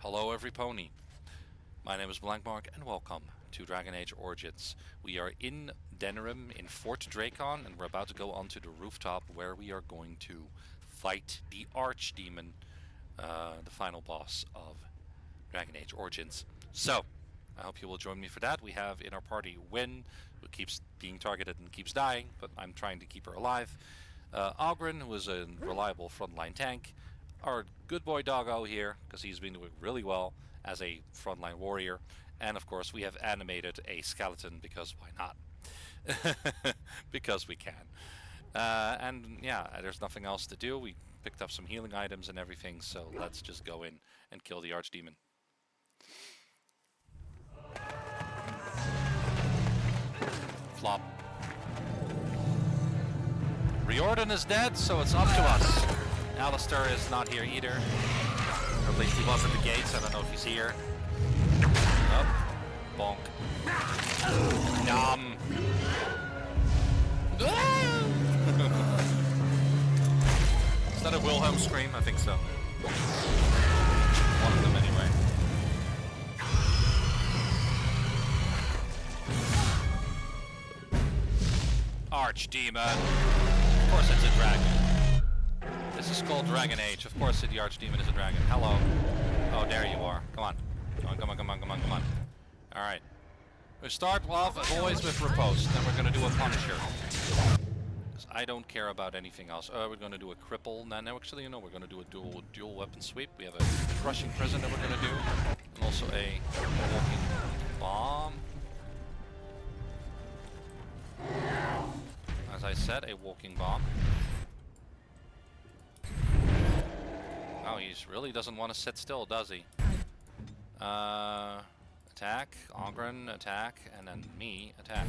Hello every pony. My name is Blancmark and welcome to Dragon Age Origins. We are in Denerim in Fort Drakon and we're about to go onto the rooftop where we are going to fight the Archdemon, the final boss of Dragon Age Origins. So, I hope you will join me for that. We have in our party Wynn, who keeps being targeted and keeps dying, but I'm trying to keep her alive. Ogren, who is a reliable frontline tank. Our good boy Doggo here, because he's been doing really well as a frontline warrior. And of course we have animated a skeleton, because why not? Because we can. And yeah, there's nothing else to do. We picked up some healing items and everything, so let's just go in and kill the Archdemon. Flop. Riordan is dead, so it's up to us. Alistair is not here either. Or at least he was at the gates. I don't know if he's here. Oh, bonk. Nom. Is that a Wilhelm scream? I think so. One of them anyway. Archdemon. Of course it's a dragon. This is called Dragon Age. Of course the Archdemon is a dragon. Hello. Oh, there you are. Come on. Come on. Alright. We start off, as always, with Riposte. Then we're going to do a Punisher. Because I don't care about anything else. We're going to do a Cripple. No, actually, you know, we're going to do a dual weapon sweep. We have a Crushing Prison that we're going to do. And also a Walking Bomb. As I said, a Walking Bomb. Oh, he really doesn't want to sit still, does he? Attack, Ogren, attack, and then me, attack.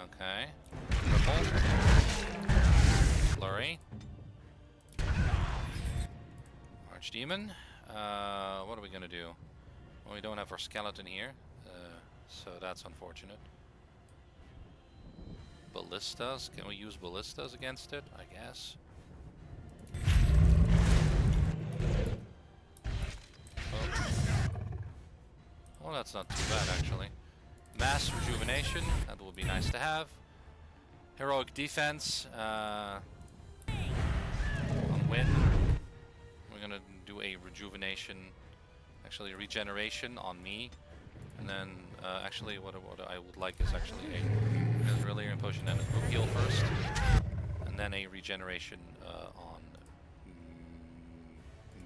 Okay. Triple. Flurry. Archdemon. What are we gonna do? Well, we don't have our skeleton here, so that's unfortunate. Ballistas? Can we use ballistas against it? I guess. Well, that's not too bad, actually. Mass Rejuvenation, that will be nice to have. Heroic Defense, on Win. We're gonna do a Rejuvenation, actually Regeneration on me. And then, actually, what I would like is actually a Resilient Potion and a Group Heal first. And then a Regeneration on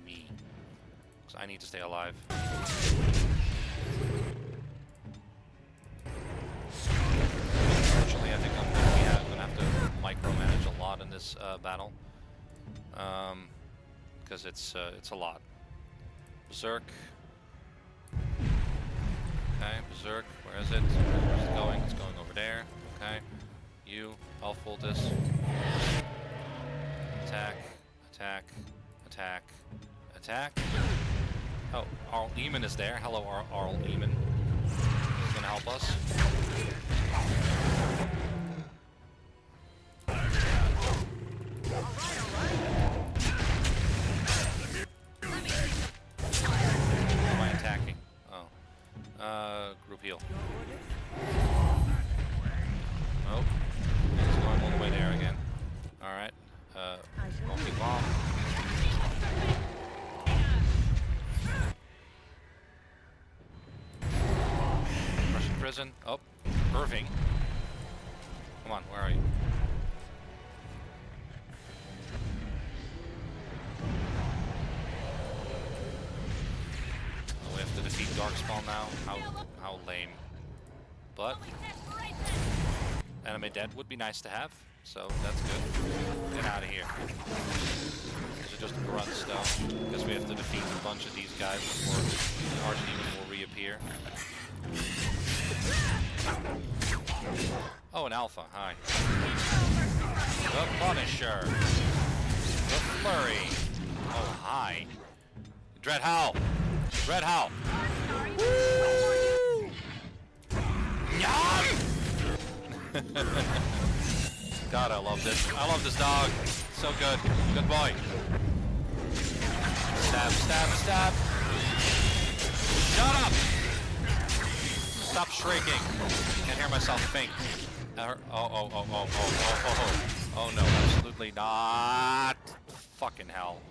me. Because I need to stay alive. Unfortunately, I think I'm gonna have to micromanage a lot in this battle, because it's a lot. Berserk. Okay, Berserk. Where is it? Where's it going? It's going over there. Okay. You, Health Poultice. Attack. Attack. Attack. Attack. Oh, Arl Eamon is there. Hello, Arl Eamon. He's gonna help us. What am I attacking? Oh. Group heal. Oh. He's going all the way there again. Alright. Walking Bomb. Prison. Oh, Irving. Come on, where are you? Oh, we have to defeat Darkspawn now. How lame. But Enemy Dead would be nice to have, so that's good. Get out of here. These are just grunts though, because we have to defeat a bunch of these guys before the Archdemon will reappear. Oh, an Alpha, hi. The Punisher. The Flurry. Oh, hi. Dread Howl. Dread Howl. Woo! Yum! God, I love this. I love this dog. So good. Good boy. Stab Stab, stab, stab. Shut up! Stop shrieking. Can't hear myself think. Oh no, absolutely not. Fucking hell.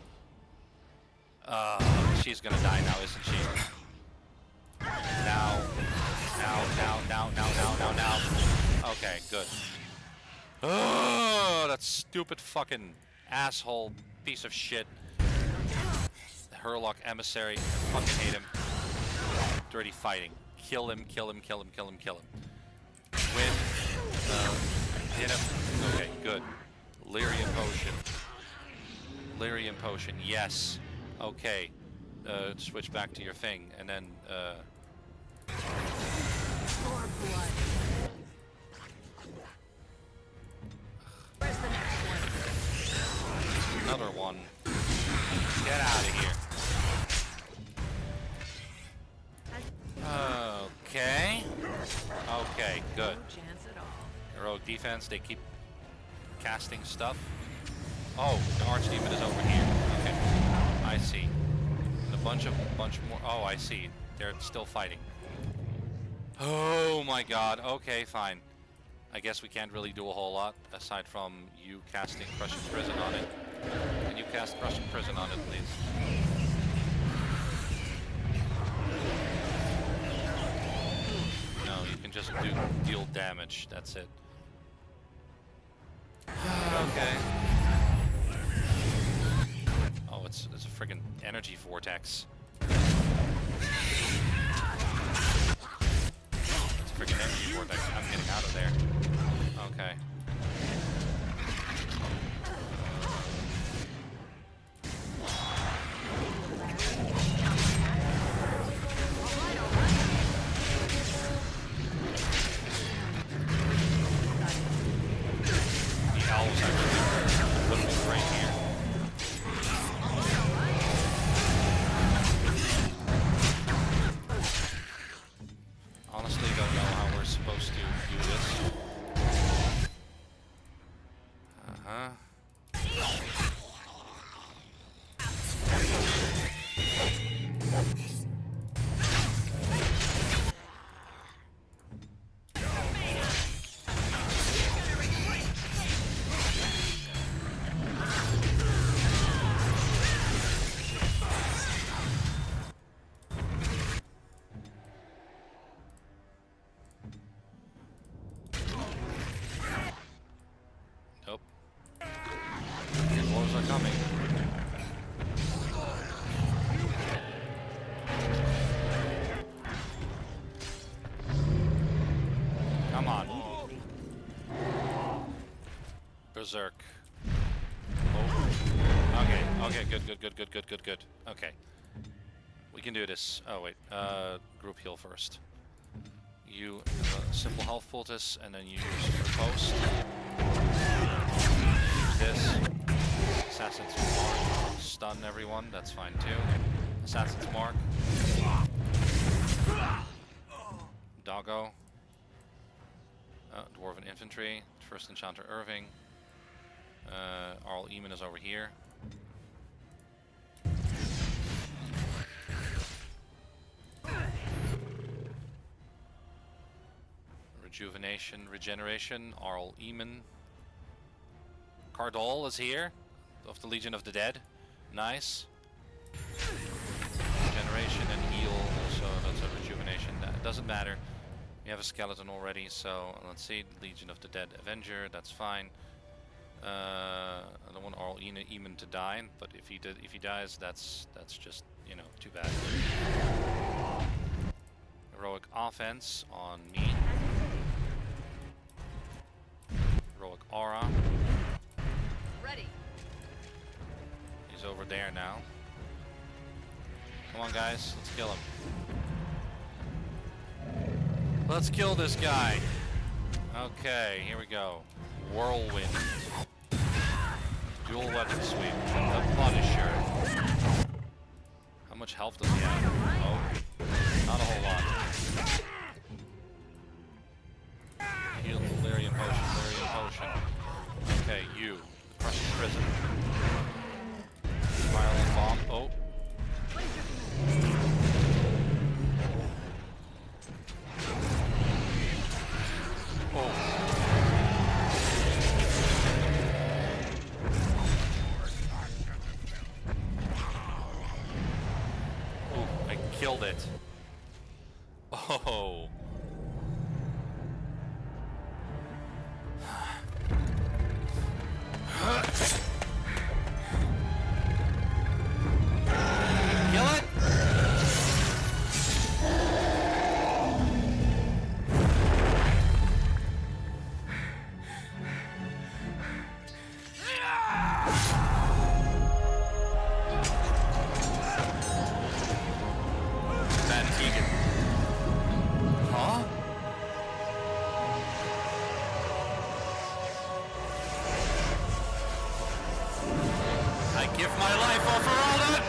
She's gonna die now, isn't she? Now. Okay, good. Oh, that stupid fucking asshole piece of shit. The Herlock emissary. I fucking hate him. Dirty fighting. Kill him. Win. Hit him. Okay, good. Lyrium potion. Yes. Okay. Switch back to your thing, and then, Where's the next one? another one. Get out of here. Okay. Okay, good. No chance at all. Heroic defense, they keep casting stuff. Oh, the Archdemon is over here. Okay. I see. And a bunch more. Oh, I see. They're still fighting. Oh my god. Okay, fine. I guess we can't really do a whole lot aside from you casting Crushing Prison on it. Can you cast Crushing Prison on it, please? No, you can just deal damage. That's it. Okay. Oh, it's a friggin' energy vortex. It's a friggin' energy vortex. I'm getting out of there. Okay. The elves actually put me right here. Honestly, don't know how we're supposed to do this. Nope. Wolves are coming. Come on. Berserk. Oh. Okay, good. Okay. We can do this. Oh, wait. Group heal first. You simple health poultice, and then you use your post. Use this. Assassin's Mark. Stun everyone, that's fine too. Assassin's Mark. Doggo. Dwarven Infantry. First Enchanter Irving. Arl Eamon is over here. Regeneration, Arl Eamon. Cardol is here, of the Legion of the Dead. Nice. Regeneration and heal, also that's a rejuvenation. That doesn't matter. We have a skeleton already, so let's see. Legion of the Dead Avenger, that's fine. I don't want Arl Eamon to die, but if he dies, that's just, you know, too bad. Heroic offense on me. Heroic aura. Ready. He's over there now. Come on, guys, let's kill him. Let's kill this guy. Okay, here we go. Whirlwind. Dual weapon sweep. The Punisher. How much health does he have? Oh, not a whole lot. Heal Lyrium potion. Okay, you. Crushing Prison. Violent bomb. Oh. killed it. Oh. Kill it. Huh? I give my life all for all that.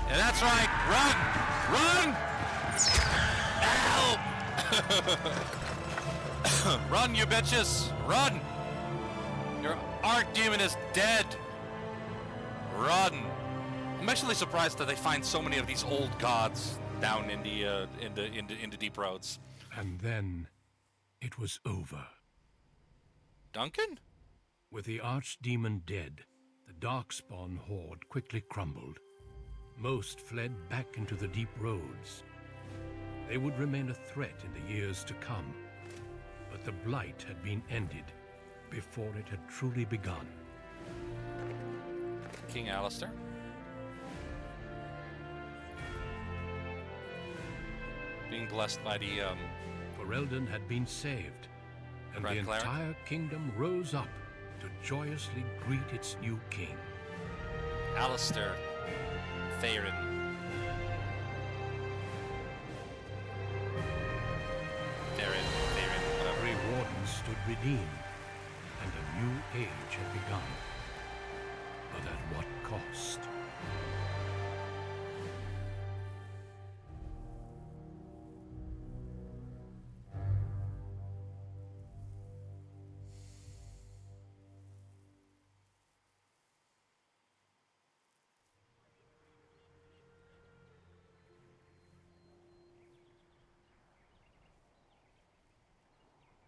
Yeah, that's right. Run! Run! Help! Run, you bitches! Run! Your archdemon is dead! Run! I'm actually surprised that they find so many of these old gods down in the deep roads. And then it was over. Duncan? With the archdemon dead, the Darkspawn horde quickly crumbled. Most fled back into the deep roads. They would remain a threat in the years to come, but the blight had been ended before it had truly begun. King Alistair? Being blessed by the Ferelden had been saved, and the Grand Cleric? entire kingdom rose up to joyously greet its new king. Alistair Theron. Theron, whatever. Grey Wardens stood redeemed, and a new age had begun. But at what cost?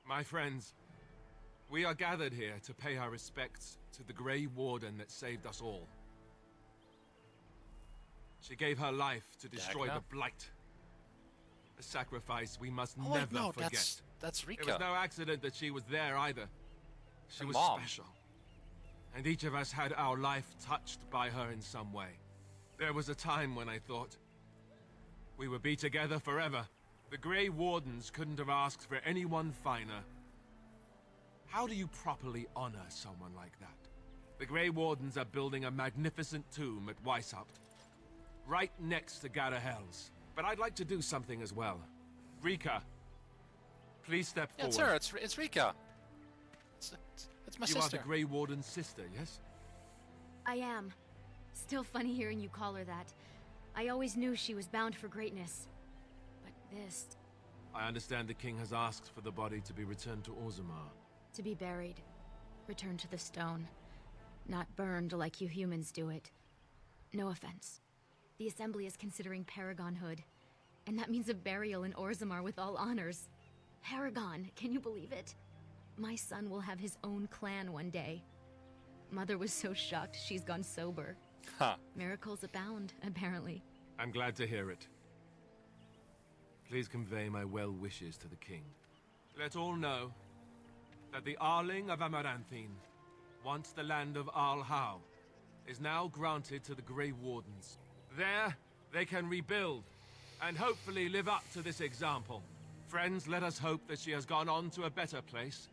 My friends, we are gathered here to pay our respects to the Grey Warden that saved us all. She gave her life to destroy Dagna? the Blight. A sacrifice we must Oh, never wait, no, forget. that's Rika. It was no accident that she was there either. She Her was mom. special. And each of us had our life touched by her in some way. There was a time when I thought we would be together forever. The Grey Wardens couldn't have asked for anyone finer. How do you properly honor someone like that? The Grey Wardens are building a magnificent tomb at Weishaupt, right next to Garahels. But I'd like to do something as well. Rika, please step Yeah, forward. it's her. It's Rika. It's my You sister. are the Grey Warden's sister, yes? I am. Still funny hearing you call her that. I always knew she was bound for greatness. But this... I understand the king has asked for the body to be returned to Orzammar. to be buried. Returned to the stone. Not burned like you humans do it. No offense. The Assembly is considering Paragonhood. And that means a burial in Orzammar with all honors. Paragon, can you believe it? My son will have his own clan one day. Mother was so shocked she's gone sober. Ha. Miracles abound, apparently. I'm glad to hear it. Please convey my well wishes to the king. Let all know that the Arling of Amaranthine, once the land of Arlhau, is now granted to the Grey Wardens. There, they can rebuild, and hopefully live up to this example. Friends, let us hope that she has gone on to a better place,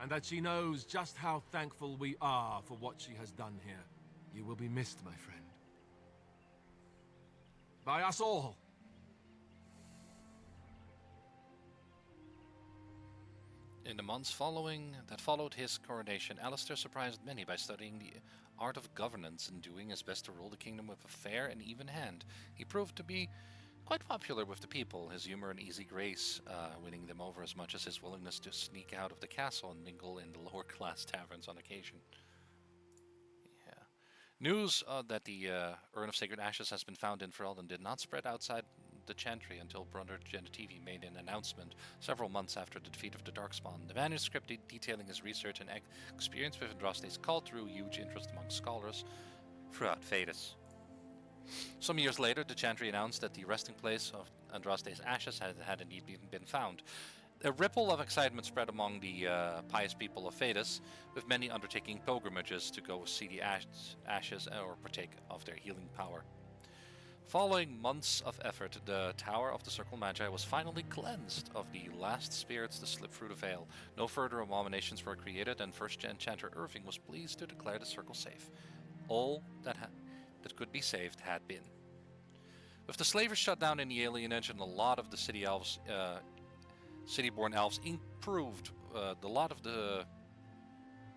and that she knows just how thankful we are for what she has done here. You will be missed, my friend. By us all. In the months that followed his coronation, Alistair surprised many by studying the art of governance and doing his best to rule the kingdom with a fair and even hand. He proved to be quite popular with the people, his humor and easy grace winning them over as much as his willingness to sneak out of the castle and mingle in the lower class taverns on occasion. Yeah. News that the Urn of Sacred Ashes has been found in Ferelden did not spread outside the Chantry until Brother Genetivi made an announcement several months after the defeat of the Darkspawn. The manuscript detailing his research and experience with Andraste's cult drew huge interest among scholars throughout Thedas. Some years later, the Chantry announced that the resting place of Andraste's ashes had indeed been found. A ripple of excitement spread among the pious people of Thedas, with many undertaking pilgrimages to go see the ashes or partake of their healing power. Following months of effort, the Tower of the Circle Magi was finally cleansed of the last spirits to slip through the veil. No further abominations were created, and First Enchanter Irving was pleased to declare the circle safe. All that could be saved had been. With the slavers shut down in the alienage and a lot of the city elves, city-born elves improved. The lot of the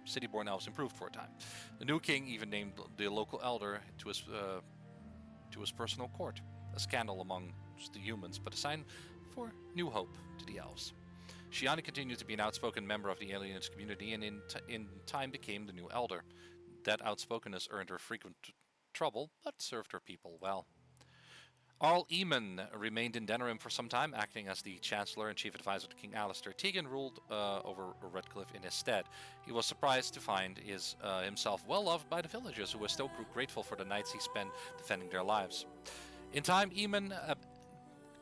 city-born elves improved for a time. The new king even named the local elder to his personal court, a scandal among the humans, but a sign for new hope to the elves. Shiani continued to be an outspoken member of the alienage community, and in time became the new elder. That outspokenness earned her frequent trouble, but served her people well. Arl Eamon remained in Denerim for some time, acting as the Chancellor and Chief Advisor to King Alistair. Tegan ruled over Redcliffe in his stead. He was surprised to find himself well loved by the villagers, who were still grateful for the nights he spent defending their lives. In time, Eamon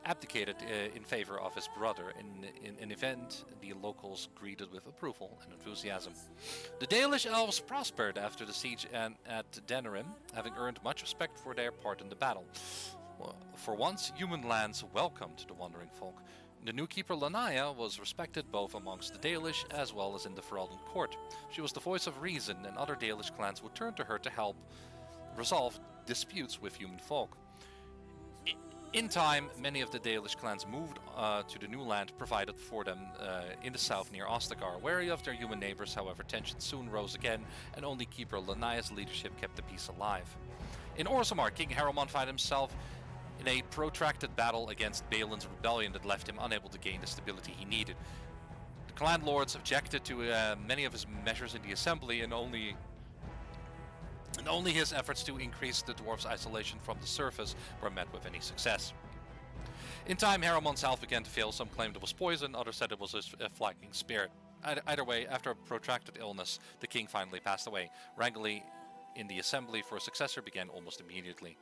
abdicated in favor of his brother, in an event the locals greeted with approval and enthusiasm. The Dalish elves prospered after the siege at Denerim, having earned much respect for their part in the battle. For once, human lands welcomed the wandering folk. The new keeper Lanaya was respected both amongst the Dalish as well as in the Ferelden court. She was the voice of reason, and other Dalish clans would turn to her to help resolve disputes with human folk. In time, many of the Dalish clans moved to the new land provided for them in the south near Ostagar. Wary of their human neighbors, however, tensions soon rose again, and only keeper Lanaya's leadership kept the peace alive. In Orzammar, King Haralmon found himself in a protracted battle against Balin's rebellion that left him unable to gain the stability he needed. The clan lords objected to many of his measures in the assembly, and only his efforts to increase the dwarves' isolation from the surface were met with any success. In time, Haralmon's health began to fail. Some claimed it was poison, others said it was his flagging spirit. Either way, after a protracted illness, the king finally passed away. Wrangling in the assembly for a successor began almost immediately.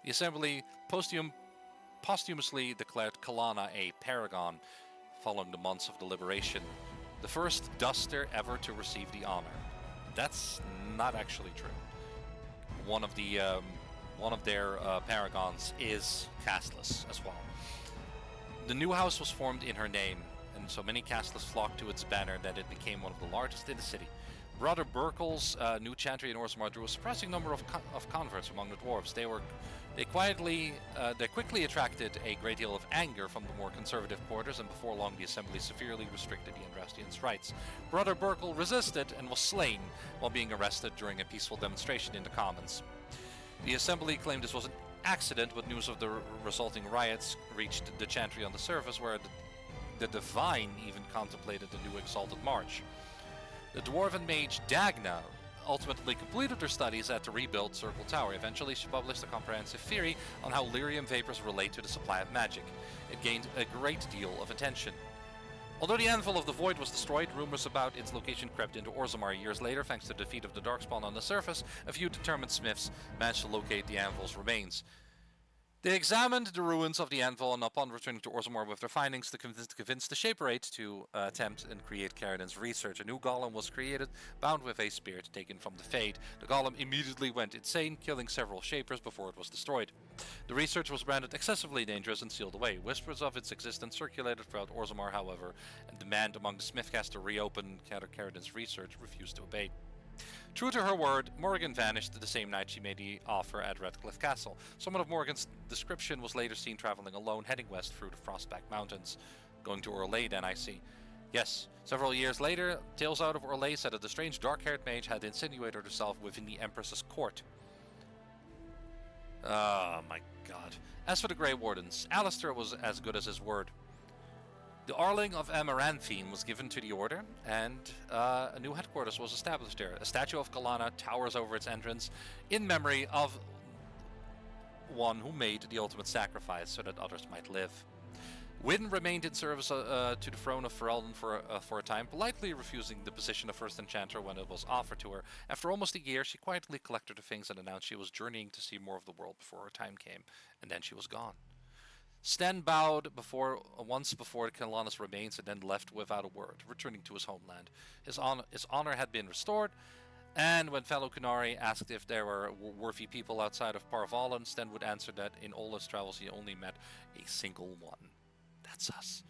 The assembly posthumously declared Kalana a paragon following the months of deliberation, the first duster ever to receive the honor. That's not actually true. One of their paragons is castless as well. The new house was formed in her name, and so many castless flocked to its banner that it became one of the largest in the city. Brother Burkel's new chantry in Orzammar drew a surprising number of converts among the dwarves. They quickly attracted a great deal of anger from the more conservative quarters, and before long the assembly severely restricted the Andrastians' rights. Brother Burkel resisted and was slain while being arrested during a peaceful demonstration in the Commons. The assembly claimed this was an accident, but news of the resulting riots reached the chantry on the surface, where the Divine even contemplated the new exalted march. The dwarven mage Dagna ultimately completed her studies at the rebuilt Circle Tower. Eventually, she published a comprehensive theory on how lyrium vapors relate to the supply of magic. It gained a great deal of attention. Although the Anvil of the Void was destroyed, rumors about its location crept into Orzammar. Years later, thanks to the defeat of the Darkspawn on the surface, a few determined smiths managed to locate the Anvil's remains. They examined the ruins of the Anvil, and upon returning to Orzammar with their findings, they convinced the Shaperate to attempt and create Caridin's research. A new golem was created, bound with a spirit taken from the Fade. The golem immediately went insane, killing several Shapers before it was destroyed. The research was branded excessively dangerous and sealed away. Whispers of its existence circulated throughout Orzammar, however, and demand among the Smithcast to reopen Caridin's research refused to abate. True to her word, Morrigan vanished the same night she made the offer at Redcliffe Castle. Someone of Morrigan's description was later seen traveling alone, heading west through the Frostback Mountains. Going to Orlais, then, I see. Yes, several years later, tales out of Orlais said that the strange dark-haired mage had insinuated herself within the Empress's court. Oh my God. As for the Grey Wardens, Alistair was as good as his word. The Arling of Amaranthine was given to the Order, and a new headquarters was established there. A statue of Kalana towers over its entrance in memory of one who made the ultimate sacrifice so that others might live. Wynne remained in service to the throne of Ferelden for a time, politely refusing the position of First Enchanter when it was offered to her. After almost a year, she quietly collected her things and announced she was journeying to see more of the world before her time came, and then she was gone. Sten bowed once before Kalana's remains and then left without a word, returning to his homeland. His honor had been restored, and when fellow Kunari asked if there were worthy people outside of Parvalan, Sten would answer that in all his travels he only met a single one. That's us.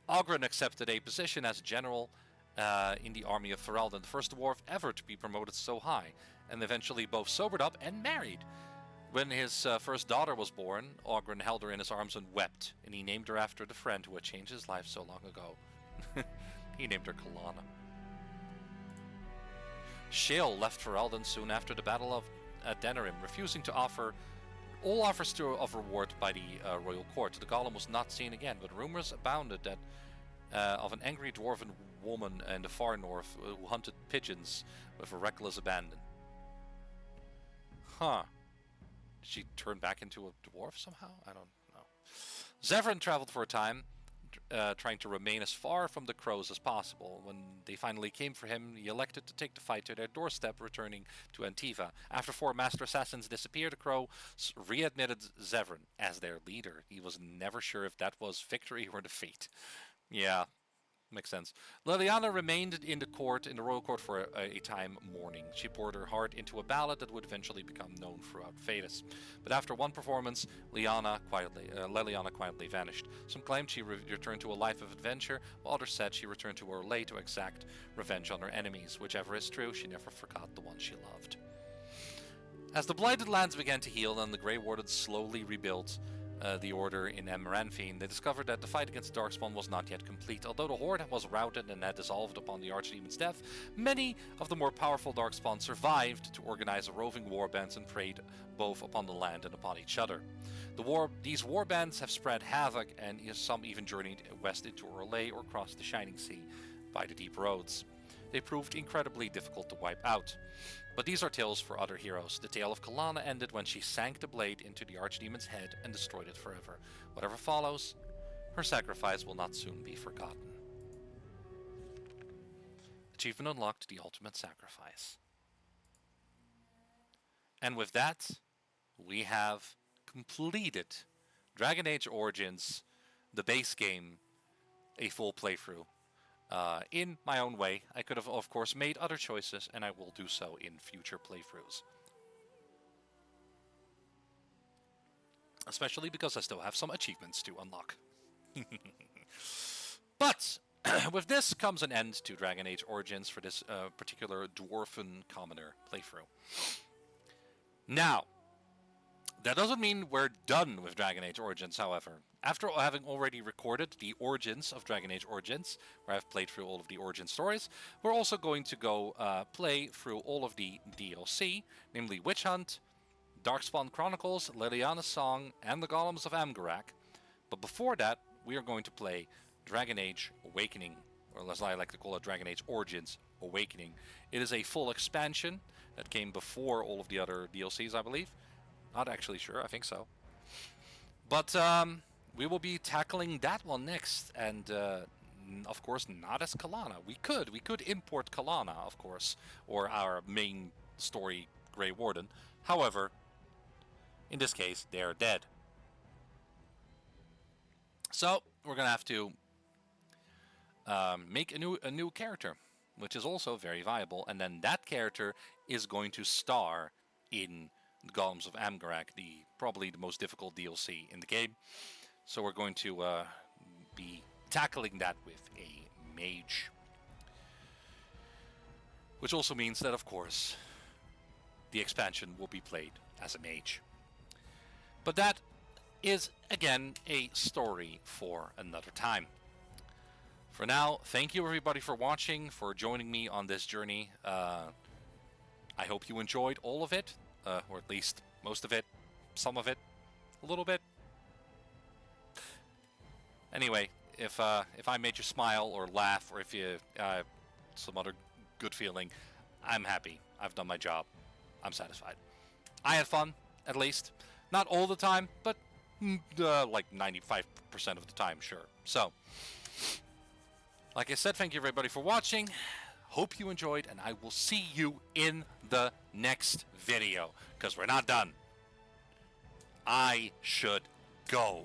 Ogren accepted a position as general in the army of Ferelden, the first dwarf ever to be promoted so high, and eventually both sobered up and married. When his first daughter was born, Ogren held her in his arms and wept, and he named her after the friend who had changed his life so long ago. He named her Kalana. Shale left Ferelden soon after the Battle of Denerim, refusing to offer all offers of reward by the royal court. The golem was not seen again, but rumors abounded that of an angry dwarven woman in the far north who hunted pigeons with a reckless abandon. Huh. Did she turn back into a dwarf somehow? I don't know. Zevran traveled for a time, trying to remain as far from the crows as possible. When they finally came for him, he elected to take the fight to their doorstep, returning to Antiva. After 4 master assassins disappeared, the crows readmitted Zevran as their leader. He was never sure if that was victory or defeat. Yeah, makes sense. Liliana remained in the royal court for a time mourning. She poured her heart into a ballad that would eventually become known throughout Thedas. But after one performance, Liliana quietly vanished. Some claimed she returned to a life of adventure, while others said she returned to Orlais to exact revenge on her enemies. Whichever is true, she never forgot the one she loved. As the Blighted Lands began to heal and the Grey Wardens slowly rebuilt the Order in Amaranthine, they discovered that the fight against Darkspawn was not yet complete. Although the Horde was routed and had dissolved upon the Archdemon's death, many of the more powerful Darkspawn survived to organize a roving warbands and preyed both upon the land and upon each other. These warbands have spread havoc, and some even journeyed west into Orlais or crossed the Shining Sea by the deep roads. They proved incredibly difficult to wipe out. But these are tales for other heroes. The tale of Kalana ended when she sank the blade into the Archdemon's head and destroyed it forever. Whatever follows, her sacrifice will not soon be forgotten. Achievement unlocked: the ultimate sacrifice. And with that, we have completed Dragon Age Origins, the base game, a full playthrough. In my own way. I could have, of course, made other choices, and I will do so in future playthroughs. Especially because I still have some achievements to unlock. But with this comes an end to Dragon Age Origins for this particular Dwarven Commoner playthrough. Now, that doesn't mean we're done with Dragon Age Origins, however. After having already recorded the Origins of Dragon Age Origins, where I've played through all of the origin stories, we're also going to go play through all of the DLC, namely Witch Hunt, Darkspawn Chronicles, Liliana's Song, and the Golems of Amgarak. But before that, we are going to play Dragon Age Awakening, or as I like to call it, Dragon Age Origins Awakening. It is a full expansion that came before all of the other DLCs, I believe. Not actually sure, I think so. But we will be tackling that one next, and of course not as Kalana. We could import Kalana, of course, or our main story Grey Warden. However, in this case, they are dead. So we're gonna have to make a new character, which is also very viable, and then that character is going to star in the Golems of Amgarak, probably the most difficult DLC in the game. So we're going to be tackling that with a mage. Which also means that, of course, the expansion will be played as a mage. But that is, again, a story for another time. For now, thank you everybody for watching, for joining me on this journey. I hope you enjoyed all of it. Or at least most of it, some of it, a little bit. Anyway, if I made you smile or laugh, or if you some other good feeling, I'm happy. I've done my job. I'm satisfied. I had fun, at least. Not all the time, but like 95% of the time, sure. So, like I said, thank you everybody for watching. Hope you enjoyed, and I will see you in the next video, because we're not done. I should go.